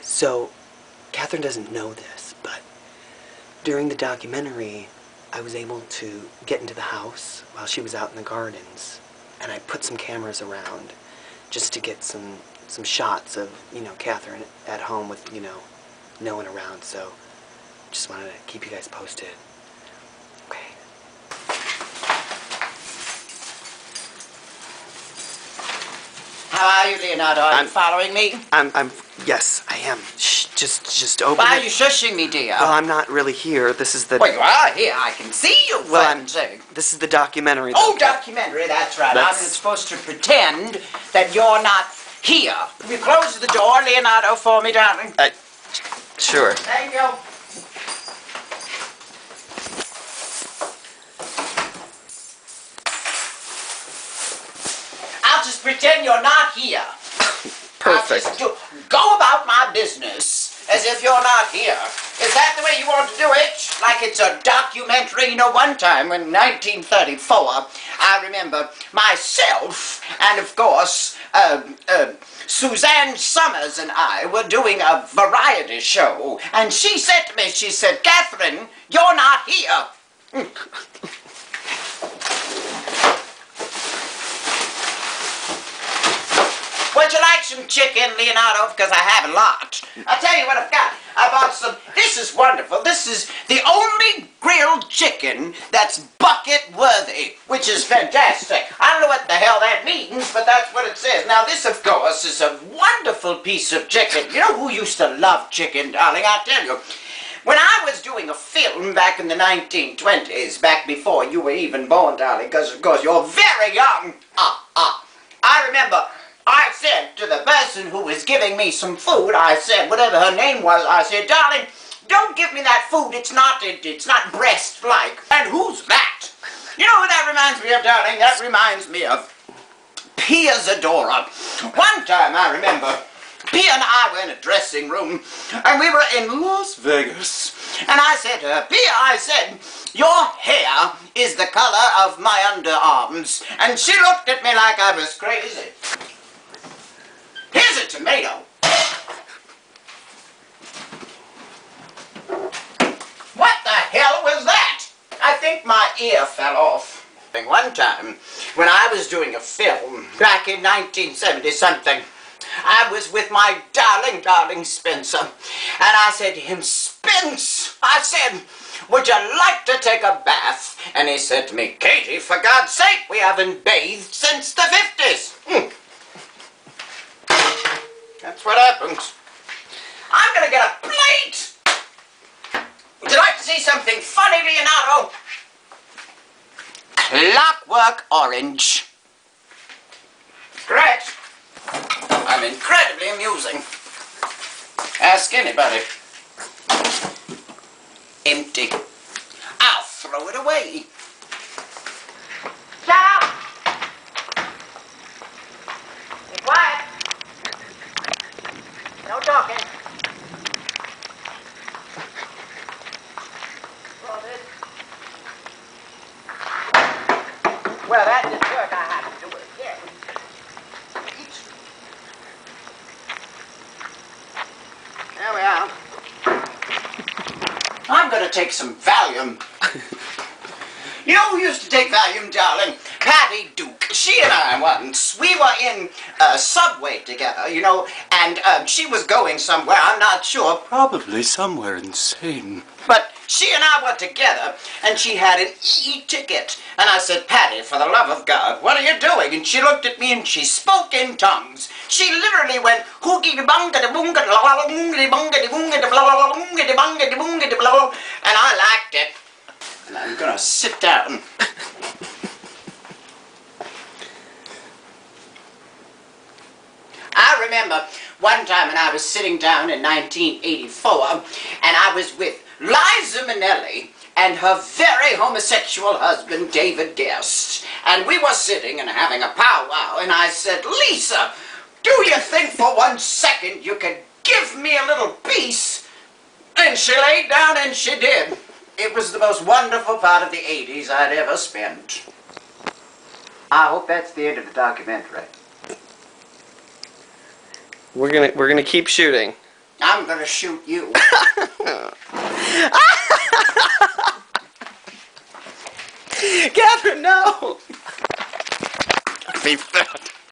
so Catherine doesn't know this, but during the documentary, I was able to get into the house while she was out in the gardens, and I put some cameras around just to get some shots of, you know, Catherine at home with, you know, no one around, so just wanted to keep you guys posted. Okay. How are you, Leonardo? Are you following me? Yes, I am. Shh, just open Why it. are you shushing me, dear? Well, I'm not really here. This is the... Well, you are here. I can see you, This is the documentary. Oh, documentary, that's right. I'm supposed to pretend that you're not here. Will you close the door, Leonardo, for me, darling? Sure. Thank you. I'll just pretend you're not here. Perfect. I'll just go about my business as if you're not here. Is that the way you want to do it? Like it's a documentary? You know, one time in 1934, I remember myself and, of course, Suzanne Summers and I were doing a variety show, and she said to me, she said, "Catherine, you're not here." Would you like some chicken, Leonardo? Because I have a lot. I'll tell you what I've got. I bought some. This is wonderful. This is the only grilled chicken that's bucket-worthy, which is fantastic. I don't know what the hell that means, but that's what it says. Now, this, of course, is a wonderful piece of chicken. You know who used to love chicken, darling? I'll tell you. When I was doing a film back in the 1920s, back before you were even born, darling, because, of course, you're very young. I remember... I said to the person who was giving me some food, I said, whatever her name was, I said, "Darling, don't give me that food, it's not breast-like." And who's that? You know who that reminds me of, darling? That reminds me of Pia Zadora. One time, I remember, Pia and I were in a dressing room, and we were in Las Vegas. And I said to her, "Pia," I said, "your hair is the color of my underarms." And she looked at me like I was crazy. Here's a tomato. What the hell was that? I think my ear fell off. One time, when I was doing a film, back in 1970-something, I was with my darling Spencer, and I said to him, "Spence," I said, "would you like to take a bath?" And he said to me, "Katie, for God's sake, we haven't bathed since the 50s. That's what happens. I'm gonna get a plate! Would you like to see something funny, Leonardo? Clockwork Orange. Correct. I'm incredibly amusing. Ask anybody. Empty. I'll throw it away. Stop! Be quiet. No talking. Well, that didn't work. I have to do it again. There we are. I'm going to take some Valium. You know who used to take Valium, darling? Patty Duke. She and I once, we were in a subway together, you know, and she was going somewhere, I'm not sure, probably somewhere insane. But she and I were together, and she had an e-ticket. And I said, "Patty, for the love of God, what are you doing?" And she looked at me and she spoke in tongues. She literally went, and I liked it. And I'm gonna sit down. I remember one time when I was sitting down in 1984, and I was with Liza Minnelli and her very homosexual husband, David Guest. And we were sitting and having a powwow, and I said, "Lisa, do you think for 1 second you could give me a little peace?" And she laid down and she did. It was the most wonderful part of the 80s I'd ever spent. I hope that's the end of the documentary. We're gonna keep shooting. I'm gonna shoot you. Catherine, no!